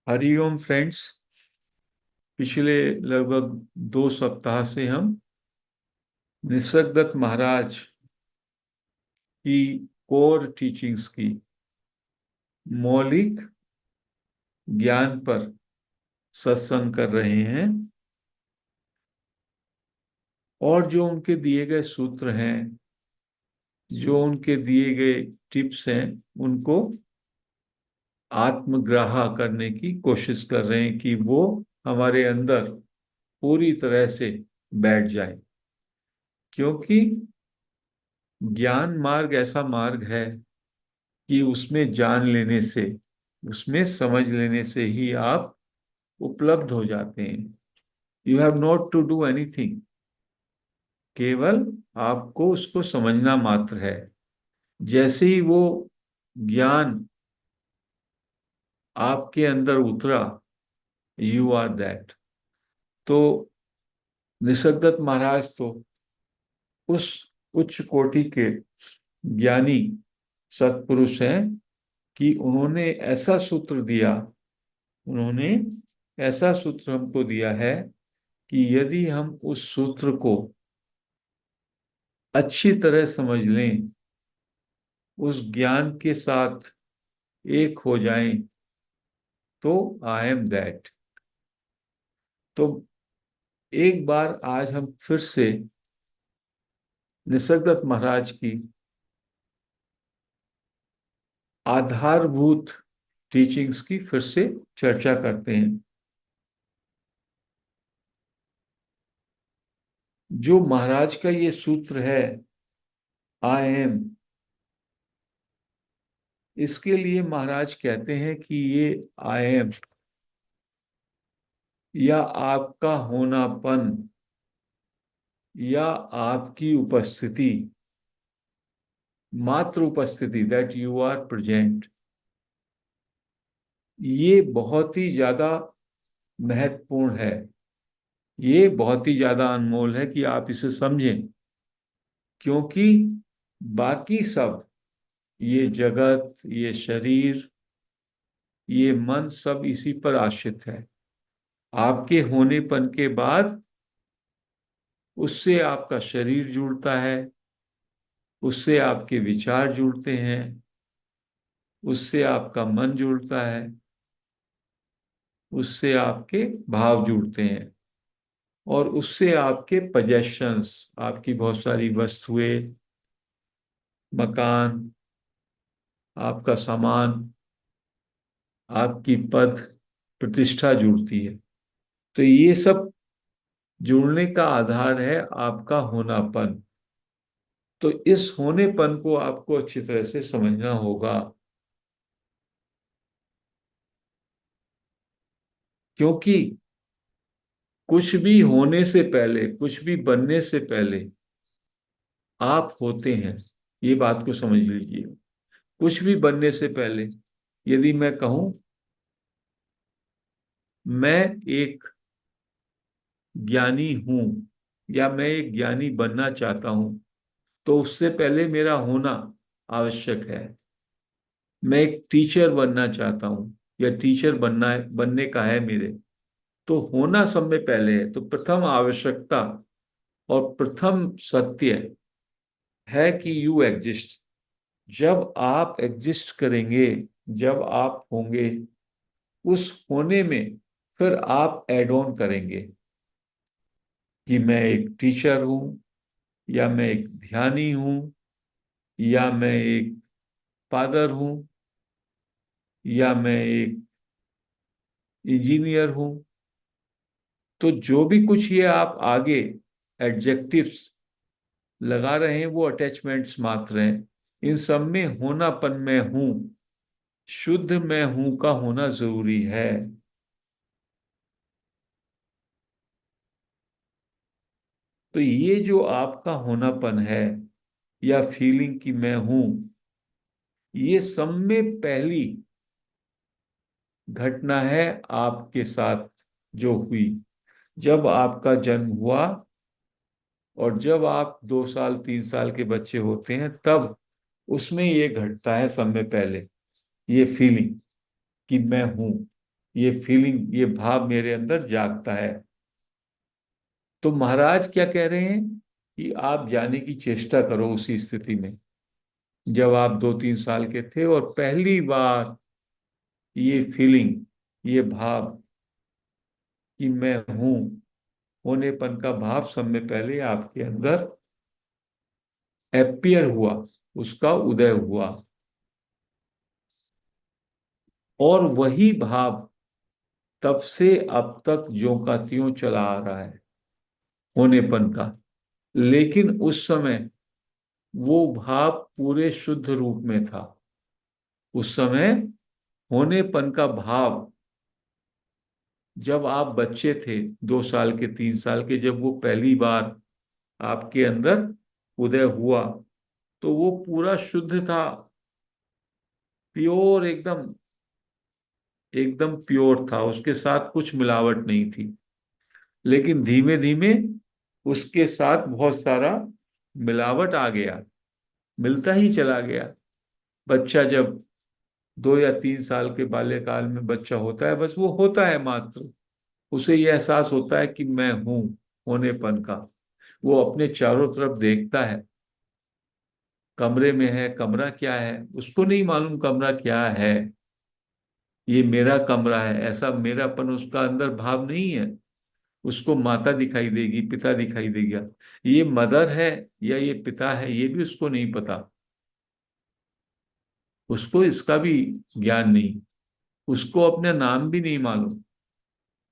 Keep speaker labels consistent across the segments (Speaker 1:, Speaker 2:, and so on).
Speaker 1: Hariom friends. पिछले लगभग 2 सप्ताह से हम निसर्गदत्त महाराज की कोर टीचिंग्स की मौलिक ज्ञान पर सत्संग कर रहे हैं और जो उनके दिए गए सूत्र हैं, जो उनके दिए गए टिप्स हैं, उनको आत्मग्राह करने की कोशिश कर रहे हैं कि वो हमारे अंदर पूरी तरह से बैठ जाए। क्योंकि ज्ञान मार्ग ऐसा मार्ग है कि उसमें जान लेने से, उसमें समझ लेने से ही आप उपलब्ध हो जाते हैं। You have not to do anything, केवल आपको उसको समझना मात्र है। जैसे ही वो ज्ञान आपके अंदर उतरा, यू आर दैट। तो निसर्गदत्त महाराज तो उस उच्च कोटि के ज्ञानी सत्पुरुष हैं कि उन्होंने ऐसा सूत्र हमको दिया है कि यदि हम उस सूत्र को अच्छी तरह समझ लें, उस ज्ञान के साथ एक हो जाएं, तो आई एम दैट। तो एक बार आज हम फिर से निसर्गदत्त महाराज की आधारभूत टीचिंग्स की फिर से चर्चा करते हैं। जो महाराज का ये सूत्र है, आई एम, इसके लिए महाराज कहते हैं कि ये आई एम या आपका होनापन या आपकी उपस्थिति, मात्र उपस्थिति, दैट यू आर प्रेजेंट, ये बहुत ही ज्यादा महत्वपूर्ण है। ये बहुत ही ज्यादा अनमोल है कि आप इसे समझें। क्योंकि बाकी सब, ये जगत, ये शरीर, ये मन, सब इसी पर आश्रित है। आपके होनेपन के बाद उससे आपका शरीर जुड़ता है, उससे आपके विचार जुड़ते हैं, उससे आपका मन जुड़ता है, उससे आपके भाव जुड़ते हैं, और उससे आपके पजेशंस, आपकी बहुत सारी वस्तुएं, मकान, आपका सामान, आपकी पद प्रतिष्ठा जुड़ती है। तो ये सब जुड़ने का आधार है आपका होनापन। तो इस होनेपन को आपको अच्छी तरह से समझना होगा। क्योंकि कुछ भी होने से पहले, कुछ भी बनने से पहले आप होते हैं। ये बात को समझ लीजिए। कुछ भी बनने से पहले, यदि मैं कहूं मैं एक ज्ञानी हूं या मैं एक ज्ञानी बनना चाहता हूं, तो उससे पहले मेरा होना आवश्यक है। मैं एक टीचर बनना चाहता हूं या टीचर बनने का है मेरे, तो होना सब में पहले है। तो प्रथम आवश्यकता और प्रथम सत्य है कि यू एग्जिस्ट। जब आप एग्जिस्ट करेंगे, जब आप होंगे, उस होने में फिर आप एड ऑन करेंगे कि मैं एक टीचर हूं, या मैं एक ध्यानी हूं, या मैं एक फादर हूं, या मैं एक इंजीनियर हूं। तो जो भी कुछ ये आप आगे एडजेक्टिव्स लगा रहे हैं, वो अटैचमेंट्स मात्र हैं। इन सब में होनापन में हूं, शुद्ध मैं हूं का होना जरूरी है। तो ये जो आपका होनापन है या फीलिंग कि मैं हूं, ये सब में पहली घटना है आपके साथ जो हुई जब आपका जन्म हुआ। और जब आप 2 साल 3 साल के बच्चे होते हैं, तब उसमें ये घटता है सब में पहले, ये फीलिंग कि मैं हूं। ये फीलिंग, ये भाव मेरे अंदर जागता है। तो महाराज क्या कह रहे हैं कि आप जाने की चेष्टा करो उसी स्थिति में, जब आप 2-3 साल के थे और पहली बार ये फीलिंग, ये भाव कि मैं हूं, होनेपन का भाव सब में पहले आपके अंदर एपियर हुआ, उसका उदय हुआ। और वही भाव तब से अब तक ज्यों का त्यों चला आ रहा है, होनेपन का। लेकिन उस समय वो भाव पूरे शुद्ध रूप में था। उस समय होनेपन का भाव, जब आप बच्चे थे, 2 साल के, 3 साल के, जब वो पहली बार आपके अंदर उदय हुआ, तो वो पूरा शुद्ध था, प्योर, एकदम एकदम प्योर था, उसके साथ कुछ मिलावट नहीं थी। लेकिन धीमे धीमे उसके साथ बहुत सारा मिलावट आ गया, मिलता ही चला गया। बच्चा जब 2 या 3 साल के बाल्यकाल में बच्चा होता है, बस वो होता है मात्र, उसे ये एहसास होता है कि मैं हूं, होनेपन का। वो अपने चारों तरफ देखता है, कमरे में है, कमरा क्या है उसको नहीं मालूम, कमरा क्या है, ये मेरा कमरा है, ऐसा मेरापन उसका अंदर भाव नहीं है। उसको माता दिखाई देगी, पिता दिखाई देगा, ये मदर है या ये पिता है ये भी उसको नहीं पता, उसको इसका भी ज्ञान नहीं, उसको अपना नाम भी नहीं मालूम,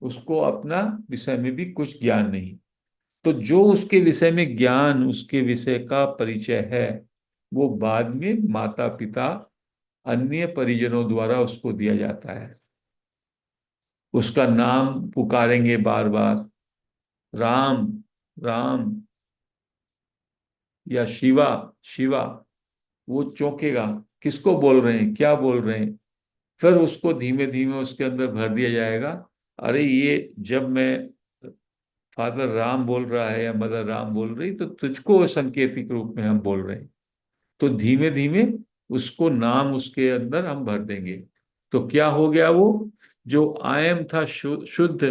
Speaker 1: उसको अपना विषय में भी कुछ ज्ञान नहीं। तो जो उसके विषय में ज्ञान, उसके विषय का परिचय है, वो बाद में माता पिता, अन्य परिजनों द्वारा उसको दिया जाता है। उसका नाम पुकारेंगे बार बार, राम, राम, या शिवा, शिवा। वो चौंकेगा, किसको बोल रहे हैं, क्या बोल रहे हैं। फिर उसको धीमे धीमे उसके अंदर भर दिया जाएगा, अरे ये जब मैं फादर राम बोल रहा है या मदर राम बोल रही, तो तुझको सांकेतिक रूप में हम बोल रहे हैं। तो धीमे धीमे उसको नाम उसके अंदर हम भर देंगे। तो क्या हो गया, वो जो आई एम था शुद्ध,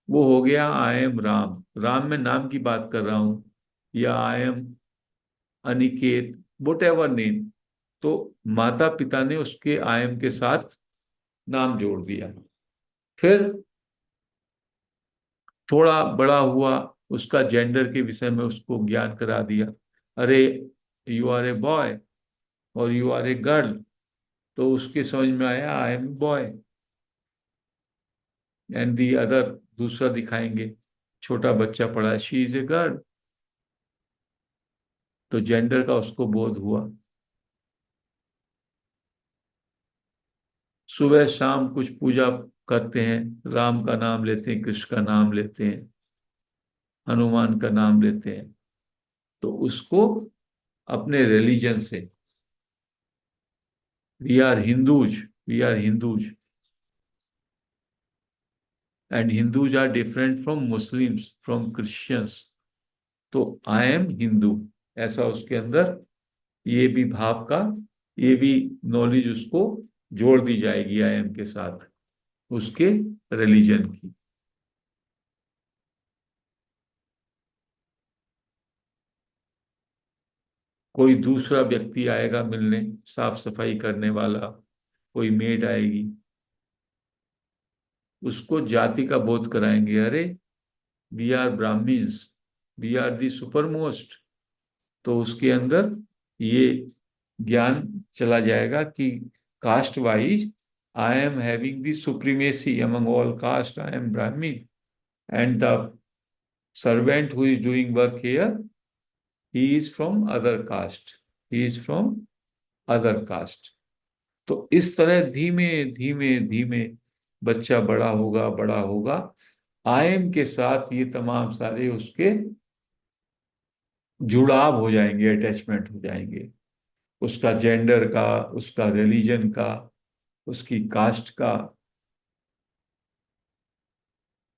Speaker 1: वो हो गया आई एम राम। राम में नाम की बात कर रहा हूं, या I am Aniket, what ever name. तो माता पिता ने उसके आई एम के साथ नाम जोड़ दिया। फिर थोड़ा बड़ा हुआ, उसका जेंडर के विषय में उसको ज्ञान करा दिया, अरे यू आर ए बॉय और यू आर ए गर्ल। तो उसके समझ में आया I am boy and the other, दूसरा दिखाएंगे, छोटा बच्चा पढ़ा शी इज ए गर्ल। तो जेंडर का उसको बोध हुआ। सुबह शाम कुछ पूजा करते हैं, राम का नाम लेते हैं, कृष्ण का नाम लेते हैं, हनुमान का नाम लेते हैं। तो उसको अपने रिलीजन से, we are Hindus, we are Hindus, and Hindus are different from Muslims, from Christians. तो आई एम हिंदू, ऐसा उसके अंदर ये भी भाव का, ये भी नॉलेज उसको जोड़ दी जाएगी आई एम के साथ, उसके रिलीजन की। कोई दूसरा व्यक्ति आएगा मिलने, साफ सफाई करने वाला, कोई मेड आएगी, उसको जाति का बोध कराएंगे, अरे we are Brahmins, we are the super most. तो उसके अंदर ये ज्ञान चला जाएगा कि caste wise I am having the supremacy among all caste, I am Brahmin, and the servant who is doing work here, he is from other caste, he is from other caste। तो इस तरह धीमे धीमे धीमे बच्चा बड़ा होगा, बड़ा होगा, आयम के साथ ये तमाम सारे उसके जुड़ाव हो जाएंगे, अटैचमेंट हो जाएंगे, उसका जेंडर का, उसका रिलीजन का, उसकी कास्ट का,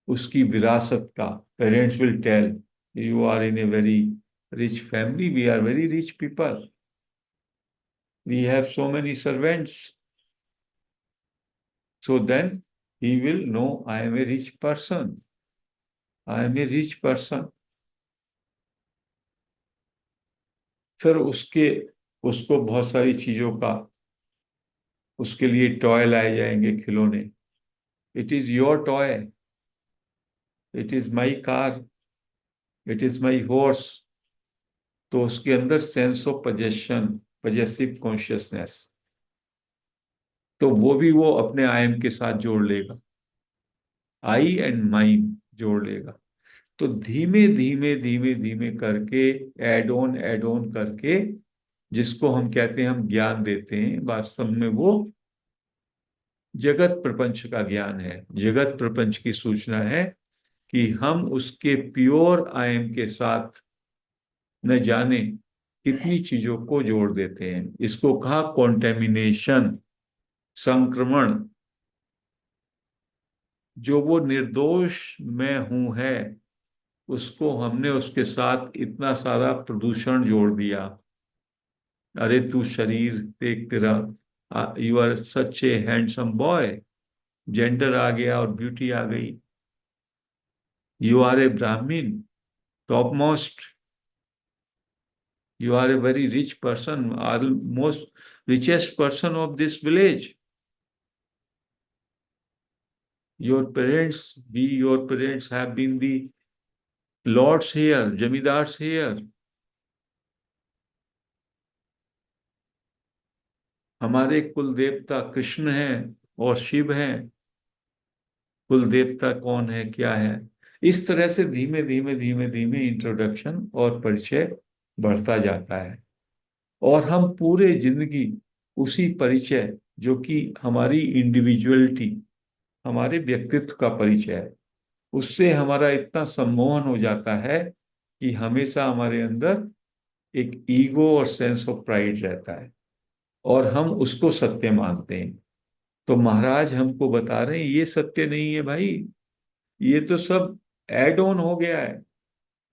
Speaker 1: उसकी विरासत का। Parents will tell, you are in a very rich family, we are very rich people, we have so many servants, so then he will know I am a rich person, I am a rich person. फिर उसको बहुत सारी चीजों का, उसके लिए toy लाए जाएंगे, खिलौने। It is your toy, it is my car, it is my horse. तो उसके अंदर sense of possession, possessive consciousness, तो वो भी वो अपने आई एम के साथ जोड़ लेगा, आई एंड माइन जोड़ लेगा। तो धीमे धीमे धीमे धीमे करके, एड ऑन करके, जिसको हम कहते हैं, हम ज्ञान देते हैं, वास्तव में वो जगत प्रपंच का ज्ञान है, जगत प्रपंच की सूचना है कि हम उसके प्योर आई एम के साथ न जाने कितनी चीजों को जोड़ देते हैं। इसको कहा कॉन्टेमिनेशन, संक्रमण। जो वो निर्दोष मैं हूं है, उसको हमने उसके साथ इतना सारा प्रदूषण जोड़ दिया। अरे तू शरीर देख, तेरा, you are such a handsome boy, gender आ गया और ब्यूटी आ गई। You are a Brahmin, top most, you are a very rich person, are most richest person of this village. Your parents have been the lords here, zamindars here. हमारे कुल देवता कृष्ण हैं और शिव हैं। कुल देवता कौन है, क्या है? इस तरह से धीमे धीमे धीमे धीमे इंट्रोडक्शन और परिचय बढ़ता जाता है, और हम पूरे जिंदगी उसी परिचय, जो कि हमारी इंडिविजुअलिटी, हमारे व्यक्तित्व का परिचय है, उससे हमारा इतना सम्मोहन हो जाता है कि हमेशा हमारे अंदर एक ईगो और सेंस ऑफ प्राइड रहता है, और हम उसको सत्य मानते हैं। तो महाराज हमको बता रहे हैं ये सत्य नहीं है भाई, ये तो सब एड ऑन हो गया है,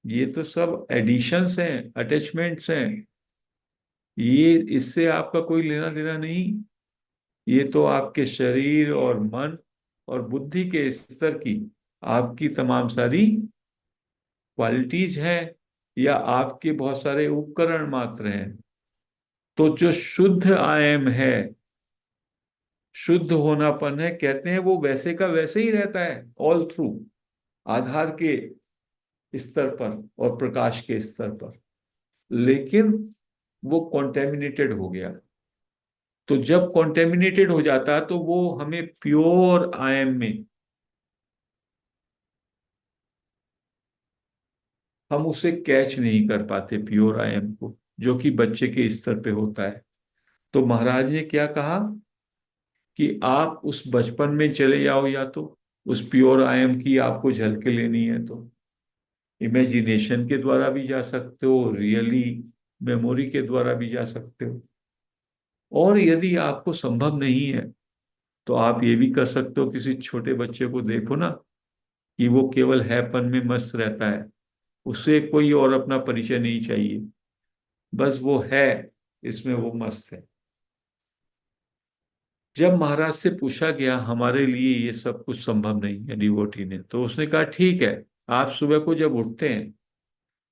Speaker 1: ये तो सब एडिशंस हैं, अटैचमेंट्स हैं, ये इससे आपका कोई लेना देना नहीं। ये तो आपके शरीर और मन और बुद्धि के स्तर की आपकी तमाम सारी क्वालिटीज हैं, या आपके बहुत सारे उपकरण मात्र हैं। तो जो शुद्ध आयम है, शुद्ध होनापन है, कहते हैं वो वैसे का वैसे ही रहता है ऑल थ्रू, आधार के स्तर पर और प्रकाश के स्तर पर, लेकिन वो कॉन्टेमिनेटेड हो गया। तो जब कॉन्टेमिनेटेड हो जाता है तो वो हमें प्योर आयम में, हम उसे कैच नहीं कर पाते, प्योर आयम को, जो कि बच्चे के स्तर पे होता है। तो महाराज ने क्या कहा कि आप उस बचपन में चले जाओ, या तो उस प्योर आयम की आपको झलके लेनी है तो इमेजिनेशन के द्वारा भी जा सकते हो, रियली मेमोरी के द्वारा भी जा सकते हो, और यदि आपको संभव नहीं है तो आप ये भी कर सकते हो, किसी छोटे बच्चे को देखो ना, कि वो केवल हैपन में मस्त रहता है, उसे कोई और अपना परिचय नहीं चाहिए, बस वो है, इसमें वो मस्त है। जब महाराज से पूछा गया हमारे लिए ये सब कुछ संभव नहीं है डिवोटी ने, तो उसने कहा ठीक है, आप सुबह को जब उठते हैं,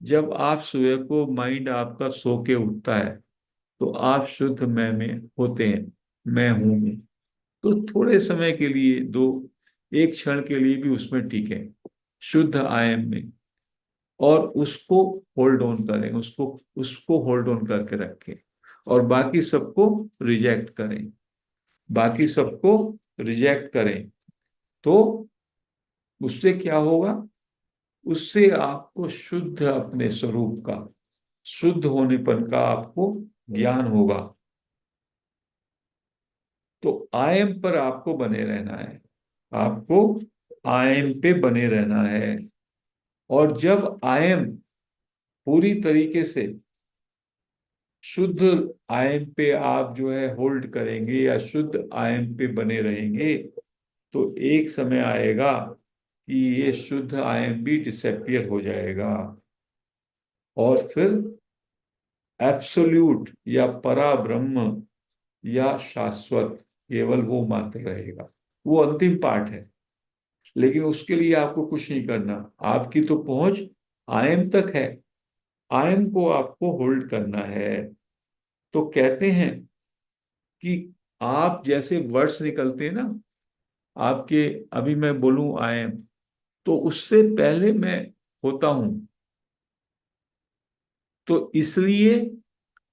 Speaker 1: जब आप सुबह को माइंड आपका सो के उठता है, तो आप शुद्ध मैं में होते हैं, मैं हूं में। तो थोड़े समय के लिए, दो एक क्षण के लिए भी उसमें टिके, शुद्ध आयम में, और उसको होल्ड ऑन करें, उसको उसको होल्ड ऑन करके रखें, और बाकी सबको रिजेक्ट करें, बाकी सबको रिजेक्ट करें। तो उससे क्या होगा? उससे आपको शुद्ध अपने स्वरूप का, शुद्ध होनेपन का आपको ज्ञान होगा। तो आयम पर आपको बने रहना है, आपको आयम पे बने रहना है। और जब आयम पूरी तरीके से शुद्ध आयम पे आप जो है होल्ड करेंगे, या शुद्ध आयम पे बने रहेंगे, तो एक समय आएगा कि ये शुद्ध आयम भी डिसअपियर हो जाएगा, और फिर एब्सोल्यूट या परा ब्रह्म या शाश्वत केवल वो मात्र रहेगा। वो अंतिम पार्ट है। लेकिन उसके लिए आपको कुछ नहीं करना, आपकी तो पहुंच आई एम तक है। आई एम को आपको होल्ड करना है। तो कहते हैं कि आप जैसे वर्ड्स निकलते हैं ना आपके, अभी मैं बोलूं आई एम, तो उससे पहले मैं होता हूं। तो इसलिए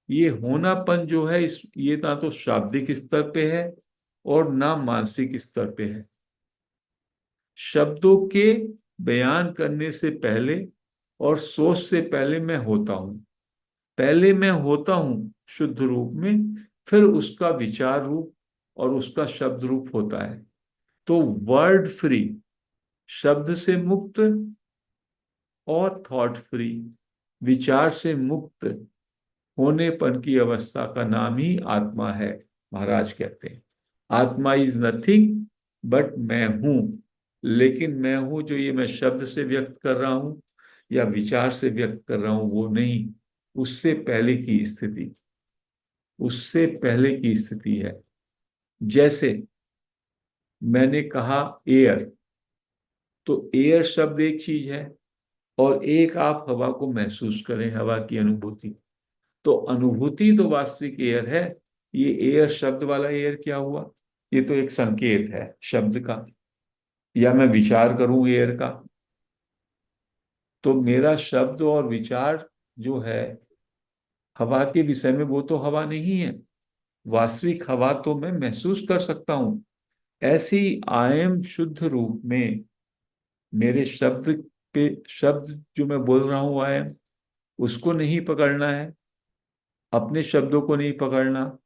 Speaker 1: ये होनापन जो है, इस ये ना तो शाब्दिक स्तर पे है और ना मानसिक स्तर पे है। शब्दों के बयान करने से पहले और सोच से पहले मैं होता हूं। पहले मैं होता हूं शुद्ध रूप में, फिर उसका विचार रूप और उसका शब्द रूप होता है। तो वर्ड फ्री, शब्द से मुक्त और थॉट फ्री, विचार से मुक्त होनेपन की अवस्था का नाम ही आत्मा है। महाराज कहते हैं आत्मा इज नथिंग बट मैं हूं। लेकिन मैं हूं जो ये मैं शब्द से व्यक्त कर रहा हूं या विचार से व्यक्त कर रहा हूं वो नहीं, उससे पहले की स्थिति, उससे पहले की स्थिति है। जैसे मैंने कहा एयर, तो एयर शब्द एक चीज है और एक आप हवा को महसूस करें, हवा की अनुभूति। तो अनुभूति तो वास्तविक एयर है। ये एयर शब्द वाला एयर क्या हुआ? ये तो एक संकेत है शब्द का, या मैं विचार करूं एयर का, तो मेरा शब्द और विचार जो है हवा के विषय में वो तो हवा नहीं है। वास्तविक हवा तो मैं महसूस कर सकता हूं। ऐसी आयम शुद्ध रूप में मेरे शब्द पे, शब्द जो मैं बोल रहा हूं आयम, उसको नहीं पकड़ना है, अपने शब्दों को नहीं पकड़ना,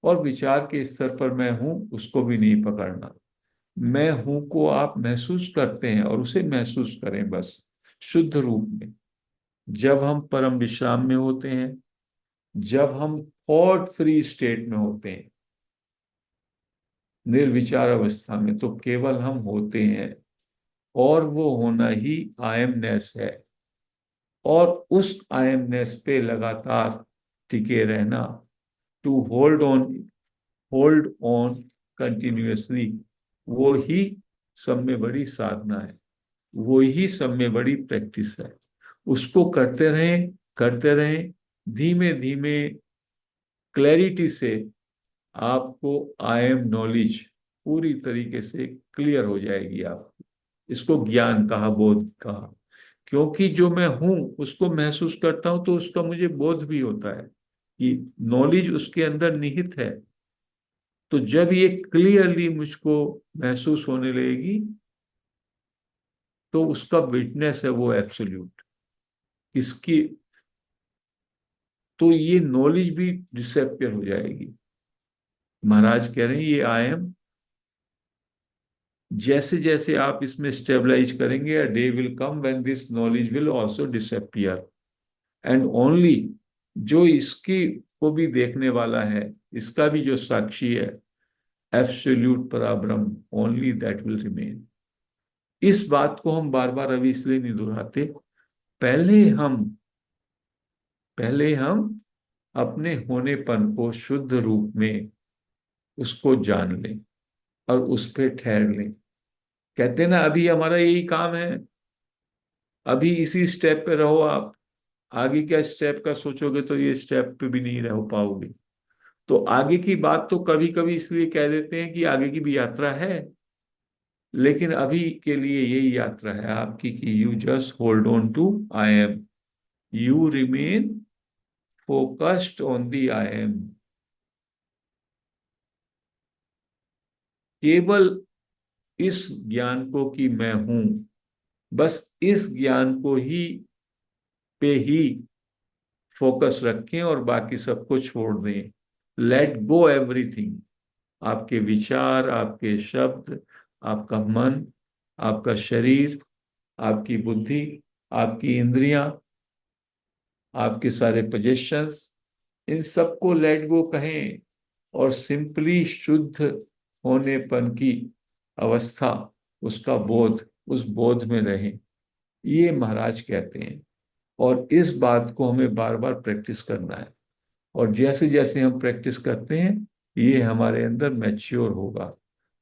Speaker 1: और विचार के स्तर पर मैं हूं उसको भी नहीं पकड़ना। मैं हूं को आप महसूस करते हैं और उसे महसूस करें बस शुद्ध रूप में। जब हम परम विश्राम में होते हैं, जब हम थॉट फ्री स्टेट में होते हैं, निर्विचार अवस्था में, तो केवल हम होते हैं और वो होना ही आयमनेस है। और उस आयमनेस पे लगातार टिके रहना, टू होल्ड ऑन कंटिन्यूअसली, वो ही सब में बड़ी साधना है, वो ही सब में बड़ी प्रैक्टिस है। उसको करते रहें, धीमे धीमे क्लैरिटी से आपको आई एम नॉलेज पूरी तरीके से क्लियर हो जाएगी। आप इसको ज्ञान कहा, बोध कहा, क्योंकि जो मैं हूं उसको महसूस करता हूं तो उसका मुझे बोध भी होता है कि नॉलेज उसके अंदर निहित है। तो जब ये क्लियरली मुझको महसूस होने लगेगी तो उसका विटनेस है वो एब्सोल्यूट। इसकी तो ये नॉलेज भी डिसेपियर हो जाएगी। महाराज कह रहे हैं ये आई एम, जैसे जैसे आप इसमें स्टेबलाइज करेंगे, a day will come when this knowledge will also disappear, and only जो इसकी को भी देखने वाला है, इसका भी जो साक्षी है, absolute Parabrahma, only that will remain. इस बात को हम बार बार अभी इसलिए नहीं दोहराते, पहले हम पहले हम अपने होनेपन को शुद्ध रूप में उसको जान लें और उस पर ठहर लें। कहते हैं ना अभी हमारा यही काम है, अभी इसी स्टेप पे रहो आप, आगे क्या स्टेप का सोचोगे तो ये स्टेप पे भी नहीं रह पाओगे। तो आगे की बात तो कभी कभी इसलिए कह देते हैं कि आगे की भी यात्रा है, लेकिन अभी के लिए यही यात्रा है आपकी कि you just hold on to I am, you remain focused on the I am. केवल इस ज्ञान को कि मैं हूं, बस इस ज्ञान को ही पे ही फोकस रखें और बाकी सबको छोड़ दें। लेट गो एवरीथिंग, आपके विचार, आपके शब्द, आपका मन, आपका शरीर, आपकी बुद्धि, आपकी इंद्रियां, आपके सारे पोजेशंस, इन सबको लेट गो कहें और सिंपली शुद्ध होनेपन की अवस्था, उसका बोध, उस बोध में रहें। ये महाराज कहते हैं। और इस बात को हमें बार बार प्रैक्टिस करना है। और जैसे जैसे हम प्रैक्टिस करते हैं ये हमारे अंदर मैच्योर होगा।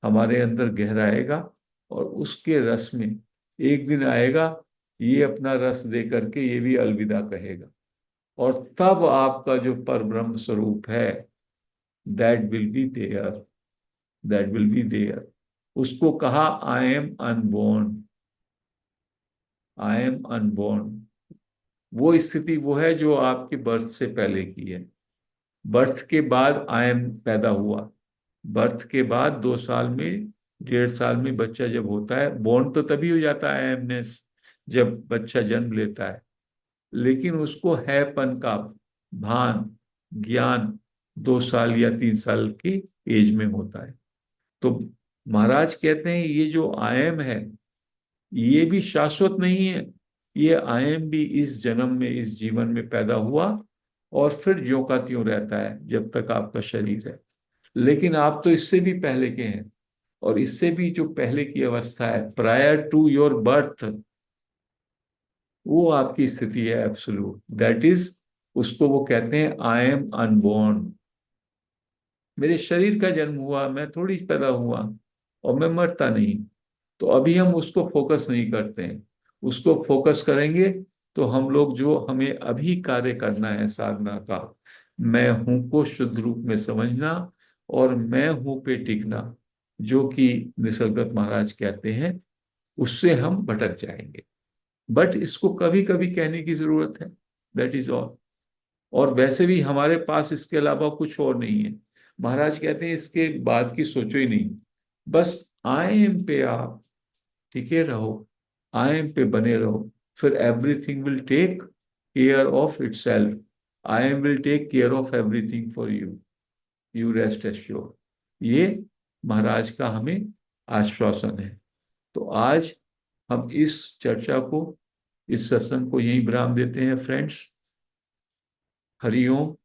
Speaker 1: हमारे अंदर गहराएगा, और उसके रस में एक दिन आएगा, ये अपना रस दे करके ये भी अलविदा कहेगा। और तब आपका जो पर ब्रह्म स्वरूप है, that will be there, that will be there. उसको कहा I am unborn, I am unborn. वो स्थिति वो है जो आपके बर्थ से पहले की है। बर्थ के बाद आई एम पैदा हुआ, बर्थ के बाद 2 साल में, 1.5 साल में बच्चा जब होता है, बोर्न तो तभी हो जाता है एमनेस, जब बच्चा जन्म लेता है। लेकिन उसको हैपन का भान, ज्ञान 2 साल या 3 साल की एज में होता है। तो महाराज कहते हैं ये जो आयम है, ये भी शाश्वत नहीं है। ये आयम भी इस जन्म में, इस जीवन में पैदा हुआ और फिर ज्यों का त्यों रहता है जब तक आपका शरीर है। लेकिन आप तो इससे भी पहले के हैं, और इससे भी जो पहले की अवस्था है, प्रायर टू योर बर्थ, वो आपकी स्थिति है एब्सोल्यूट, दैट इज, उसको वो कहते हैं आई एम अनबोर्न। मेरे शरीर का जन्म हुआ, मैं थोड़ी पैदा हुआ, और मैं मरता नहीं। तो अभी हम उसको फोकस नहीं करते हैं। उसको फोकस करेंगे तो हम लोग, जो हमें अभी कार्य करना है साधना का, मैं हूं को शुद्ध रूप में समझना और मैं हूं पे टिकना, जो कि निसर्गत महाराज कहते हैं, उससे हम भटक जाएंगे। बट इसको कभी कभी कहने की जरूरत है, दैट इज ऑल। और वैसे भी हमारे पास इसके अलावा कुछ और नहीं है। महाराज कहते हैं इसके बाद की सोचो ही नहीं, बस आई एम पे आप टिके रहो, आई एम पे बने रहो, फिर everything will take care of itself. I am will take care of everything for you, you rest assured. ये महाराज का हमें आश्वासन है। तो आज हम इस चर्चा को, इस सत्संग को यहीं विराम देते हैं फ्रेंड्स। हरि ओम।